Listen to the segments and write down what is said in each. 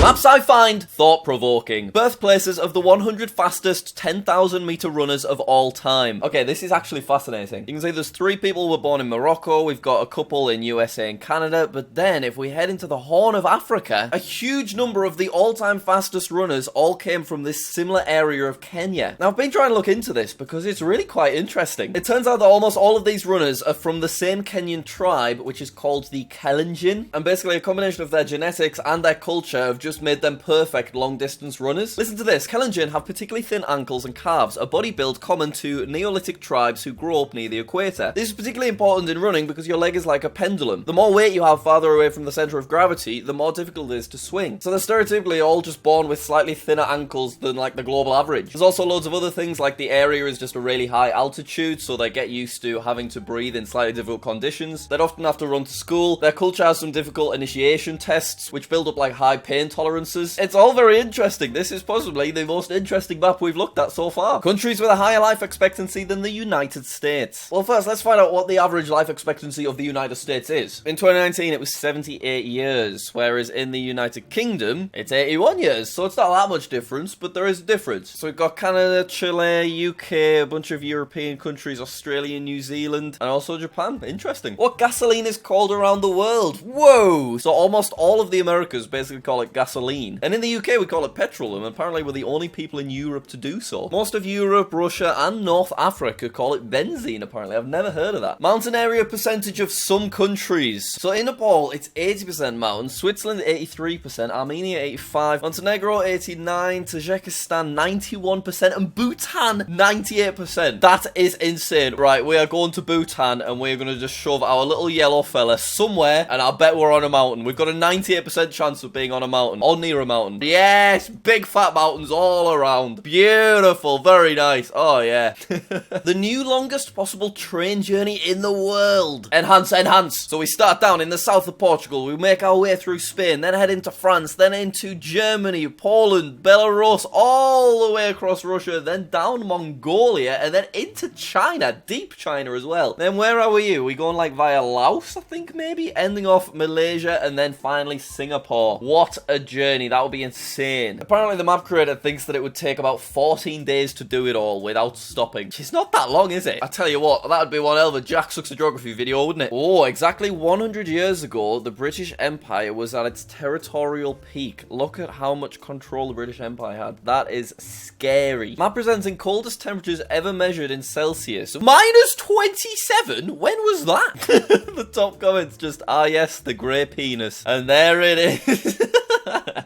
Maps I find thought-provoking. Birthplaces of the 100 fastest 10,000 meter runners of all time. Okay, this is actually fascinating. You can see there's 3 people who were born in Morocco, we've got a couple in USA and Canada, but then if we head into the Horn of Africa, a huge number of the all-time fastest runners all came from this similar area of Kenya. Now, I've been trying to look into this because it's really quite interesting. It turns out that almost all of these runners are from the same Kenyan tribe, which is called the Kalenjin, and basically a combination of their genetics and their culture have just made them perfect long-distance runners. Listen to this. Kalenjin have particularly thin ankles and calves, a body build common to Neolithic tribes who grow up near the equator. This is particularly important in running because your leg is like a pendulum. The more weight you have farther away from the center of gravity, the more difficult it is to swing. So they're stereotypically all just born with slightly thinner ankles than like the global average. There's also loads of other things, like the area is just a really high altitude, so they get used to having to breathe in slightly difficult conditions. They'd often have to run to school. Their culture has some difficult initiation tests, which build up like high pain tolerances. It's all very interesting. This is possibly the most interesting map we've looked at so far. Countries with a higher life expectancy than the United States. Well, first, let's find out what the average life expectancy of the United States is. In 2019, it was 78 years, whereas in the United Kingdom, it's 81 years. So it's not that much difference, but there is a difference. So we've got Canada, Chile, UK, a bunch of European countries, Australia, New Zealand, and also Japan. Interesting. What gasoline is called around the world? Whoa! So almost all of the Americas basically call it gasoline. And in the UK, we call it petrol, and apparently we're the only people in Europe to do so. Most of Europe, Russia, and North Africa call it benzene, apparently. I've never heard of that. Mountain area percentage of some countries. So in Nepal, it's 80% mountains, Switzerland 83%, Armenia 85%, Montenegro 89%, Tajikistan 91%, and Bhutan 98%. That is insane. Right, we are going to Bhutan, and we're going to just shove our little yellow fella somewhere, and I bet we're on a mountain. We've got a 98% chance of being on a mountain, or near a mountain. Yes, big fat mountains all around. Beautiful, very nice. Oh yeah. The new longest possible train journey in the world. Enhance, enhance. So we start down in the south of Portugal, we make our way through Spain, then head into France, then into Germany, Poland, Belarus, all the way across Russia, then down Mongolia, and then into China, deep China as well. Then where are we? Are we going like via Laos, I think maybe? Ending off Malaysia, and then finally Singapore. What a journey. That would be insane. Apparently the map creator thinks that it would take about 14 days to do it all without stopping. It's not that long, is it? I tell you what, that would be one hell of a JackSucksAtGeography video, wouldn't it? Oh, exactly 100 years ago, the British Empire was at its territorial peak. Look at how much control the British Empire had. That is scary. Map presenting coldest temperatures ever measured in Celsius. -27? When was that? The top comments just, ah yes, the grey penis. And there it is.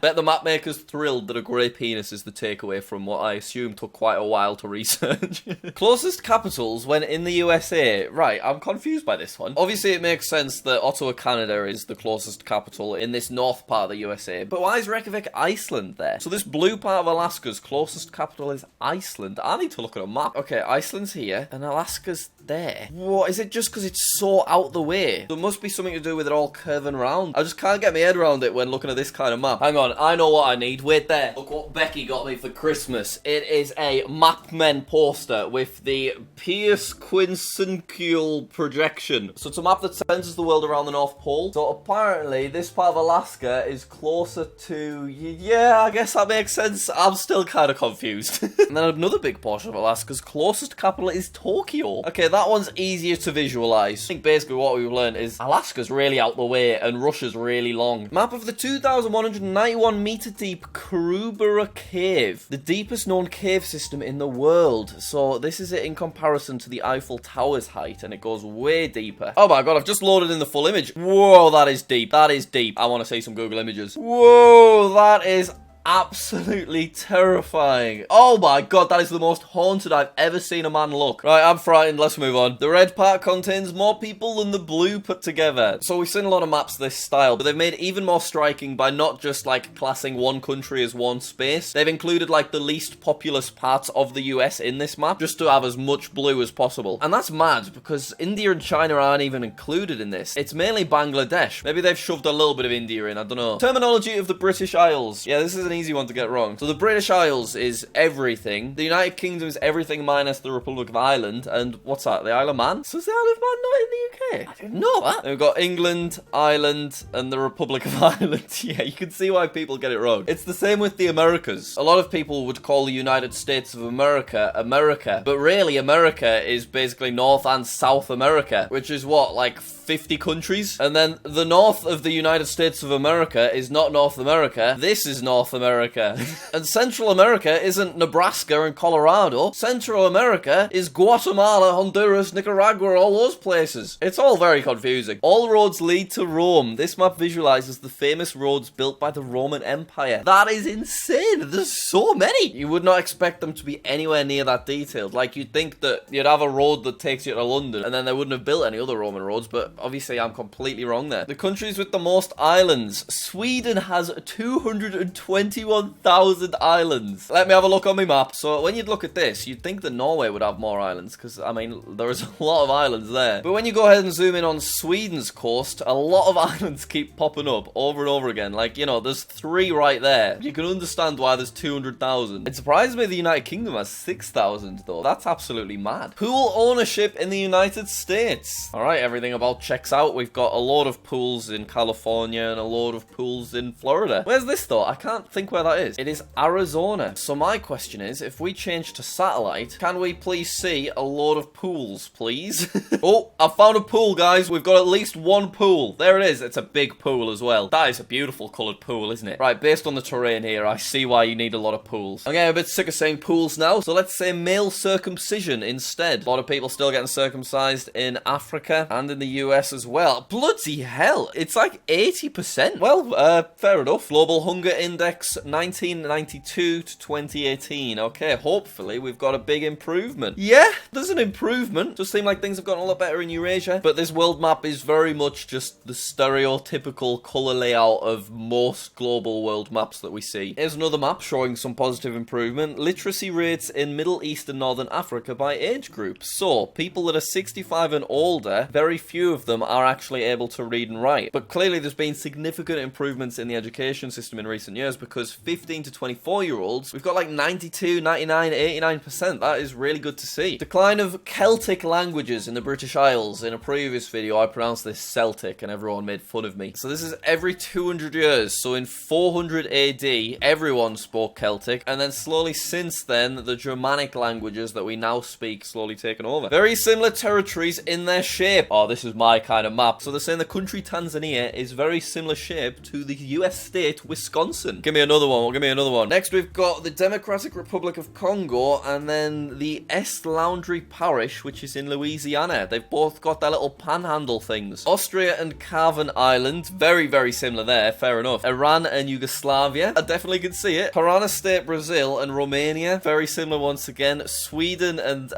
Bet the map maker's thrilled that a grey penis is the takeaway from what I assume took quite a while to research. Closest capitals when in the USA. Right, I'm confused by this one. Obviously it makes sense that Ottawa, Canada is the closest capital in this north part of the USA. But why is Reykjavik, Iceland there? So this blue part of Alaska's closest capital is Iceland. I need to look at a map. Okay, Iceland's here and Alaska's there. What, is it just because it's so out the way? There must be something to do with it all curving around. I just can't get my head around it when looking at this kind of map. Hang on, I know what I need. Wait there. Look what Becky got me for Christmas. It is a Mapmen poster with the Pierce quincuncial projection. So it's a map that centers the world around the North Pole. So apparently this part of Alaska is closer to... Yeah, I guess that makes sense. I'm still kind of confused. And then another big portion of Alaska's closest capital is Tokyo. Okay, that one's easier to visualize. I think basically what we've learned is Alaska's really out the way and Russia's really long. Map of the 2,191 meter deep Kurubara Cave, the deepest known cave system in the world. So this is it in comparison to the Eiffel Tower's height, and it goes way deeper. Oh my god, I've just loaded in the full image. Whoa, that is deep. That is deep. I want to see some Google images. Whoa, that is absolutely terrifying. Oh my god, that is the most haunted I've ever seen a man look. Right, I'm frightened. Let's move on. The red part contains more people than the blue put together. So we've seen a lot of maps this style, but they've made it even more striking by not just like classing one country as one space. They've included like the least populous parts of the US in this map just to have as much blue as possible. And that's mad because India and China aren't even included in this. It's mainly Bangladesh. Maybe they've shoved a little bit of India in, I don't know. Terminology of the British Isles. Yeah, this is an easy one to get wrong. So the British Isles is everything. The United Kingdom is everything minus the Republic of Ireland. And what's that? The Isle of Man? So is the Isle of Man not in the UK? I didn't know that. Then we've got England, Ireland, and the Republic of Ireland. Yeah, you can see why people get it wrong. It's the same with the Americas. A lot of people would call the United States of America, America. But really, America is basically North and South America, which is what, like 50 countries? And then the north of the United States of America is not North America. This is North America. And Central America isn't Nebraska and Colorado. Central America is Guatemala, Honduras, Nicaragua, all those places. It's all very confusing. All roads lead to Rome. This map visualizes the famous roads built by the Roman Empire. That is insane. There's so many. You would not expect them to be anywhere near that detailed. Like, you'd think that you'd have a road that takes you to London, and then they wouldn't have built any other Roman roads, but obviously I'm completely wrong there. The countries with the most islands. Sweden has 221,000 islands. Let me have a look on my map. So when you'd look at this, you'd think that Norway would have more islands, because, I mean, there's a lot of islands there. But when you go ahead and zoom in on Sweden's coast, a lot of islands keep popping up over and over again. Like, you know, there's 3 right there. You can understand why there's 200,000. It surprises me the United Kingdom has 6,000, though. That's absolutely mad. Pool ownership in the United States. Alright, everything about checks out. We've got a load of pools in California and a load of pools in Florida. Where's this, though? I can't think where that is. It is Arizona. So my question is, if we change to satellite, can we please see a load of pools, please? Oh, I found a pool, guys. We've got at least one pool. There it is. It's a big pool as well. That is a beautiful coloured pool, isn't it? Right, based on the terrain here, I see why you need a lot of pools. I'm getting a bit sick of saying pools now, so let's say male circumcision instead. A lot of people still getting circumcised in Africa and in the US as well. Bloody hell. It's like 80%. Well, fair enough. Global Hunger Index 1992 to 2018. Okay, hopefully we've got a big improvement. Yeah, there's an improvement. Does seem like things have gotten a lot better in Eurasia, but this world map is very much just the stereotypical colour layout of most global world maps that we see. Here's another map showing some positive improvement. Literacy rates in Middle East and Northern Africa by age group. So, people that are 65 and older, very few of them are actually able to read and write. But clearly there's been significant improvements in the education system in recent years, because 15 to 24-year-olds, we've got like 92, 99, 89%. That is really good to see. Decline of Celtic languages in the British Isles. In a previous video, I pronounced this Celtic and everyone made fun of me. So this is every 200 years. So in 400 AD, everyone spoke Celtic, and then slowly since then, the Germanic languages that we now speak slowly taken over. Very similar territories in their shape. Oh, this is my kind of map. So they're saying the country Tanzania is very similar shape to the US state Wisconsin. Give me another one. Give me another one. Next, we've got the Democratic Republic of Congo, and then the Est Laundry Parish, which is in Louisiana. They've both got their little panhandle things. Austria and Carvan Island, very, very similar there. Fair enough. Iran and Yugoslavia, I definitely can see it. Parana State, Brazil, and Romania, very similar once again. Sweden and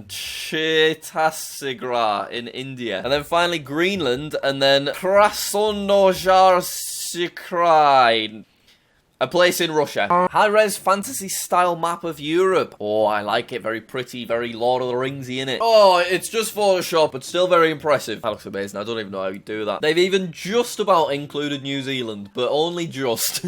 Chhattisgarh in India, and then finally Greenland, and then Krasnojarsk, a place in Russia. High-res fantasy-style map of Europe. Oh, I like it. Very pretty, very Lord of the Ringsy in it. Oh, it's just Photoshop, but still very impressive. That looks amazing. I don't even know how you do that. They've even just about included New Zealand, but only just.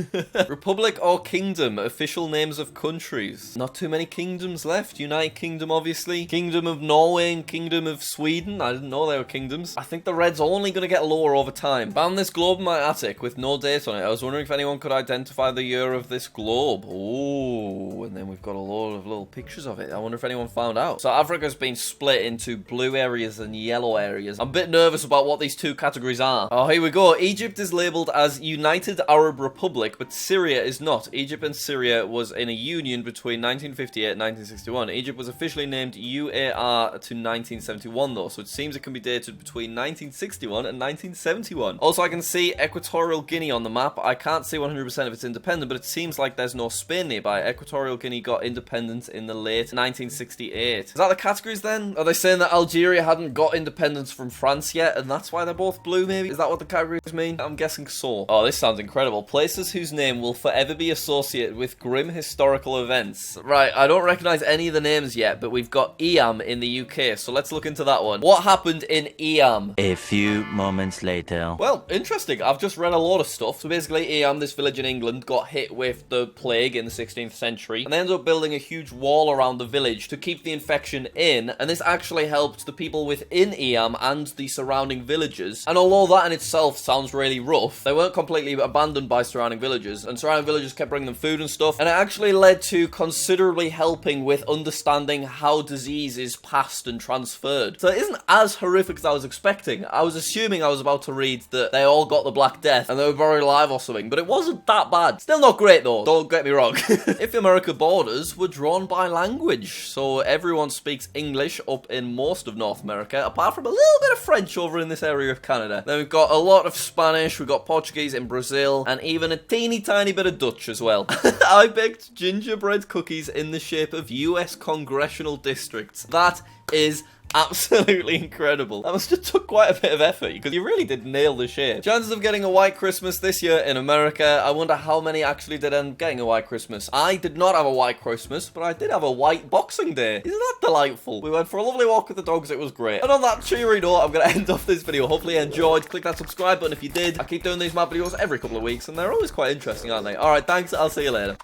Republic or Kingdom, official names of countries. Not too many kingdoms left. United Kingdom, obviously. Kingdom of Norway and Kingdom of Sweden. I didn't know they were kingdoms. I think the red's only going to get lower over time. Found this globe in my attic with no date on it. I was wondering if anyone could identify the year of this globe. Oh, and then we've got a lot of little pictures of it. I wonder if anyone found out. So Africa's been split into blue areas and yellow areas. I'm a bit nervous about what these two categories are. Oh, here we go. Egypt is labelled as United Arab Republic, but Syria is not. Egypt and Syria was in a union between 1958 and 1961. Egypt was officially named UAR to 1971 though, so it seems it can be dated between 1961 and 1971. Also, I can see Equatorial Guinea on the map. I can't see 100% if it's independent, but it seems like there's no Spain nearby. Equatorial He got independence in the late 1968. Is that the categories then? Are they saying that Algeria hadn't got independence from France yet, and that's why they're both blue, maybe? Is that what the categories mean? I'm guessing so. Oh, this sounds incredible. Places whose name will forever be associated with grim historical events. Right, I don't recognize any of the names yet, but we've got Eam in the UK, so let's look into that one. What happened in Eam? A few moments later. Well, interesting. I've just read a lot of stuff. So basically, Eam, this village in England, got hit with the plague in the 16th century, and they ended up building a huge wall around the village to keep the infection in, and this actually helped the people within Eam and the surrounding villages. And although that in itself sounds really rough, they weren't completely abandoned by surrounding villagers, and surrounding villagers kept bringing them food and stuff, and it actually led to considerably helping with understanding how disease is passed and transferred. So it isn't as horrific as I was expecting. I was assuming I was about to read that they all got the Black Death and they were buried alive or something, but it wasn't that bad. Still not great though, don't get me wrong. If America borders were drawn by language, so everyone speaks English up in most of North America, apart from a little bit of French over in this area of Canada. Then we've got a lot of Spanish, we've got Portuguese in Brazil, and even a teeny tiny bit of Dutch as well. I baked gingerbread cookies in the shape of US congressional districts. That is absolutely incredible. That must have took quite a bit of effort, because you really did nail the shape. Chances of getting a white Christmas this year in America, I wonder how many actually did end up getting a white Christmas. I did not have a white Christmas, but I did have a white Boxing Day. Isn't that delightful? We went for a lovely walk with the dogs, it was great. And on that cheery note, I'm going to end off this video. Hopefully you enjoyed. Click that subscribe button if you did. I keep doing these map videos every couple of weeks, and they're always quite interesting, aren't they? Alright, thanks, I'll see you later.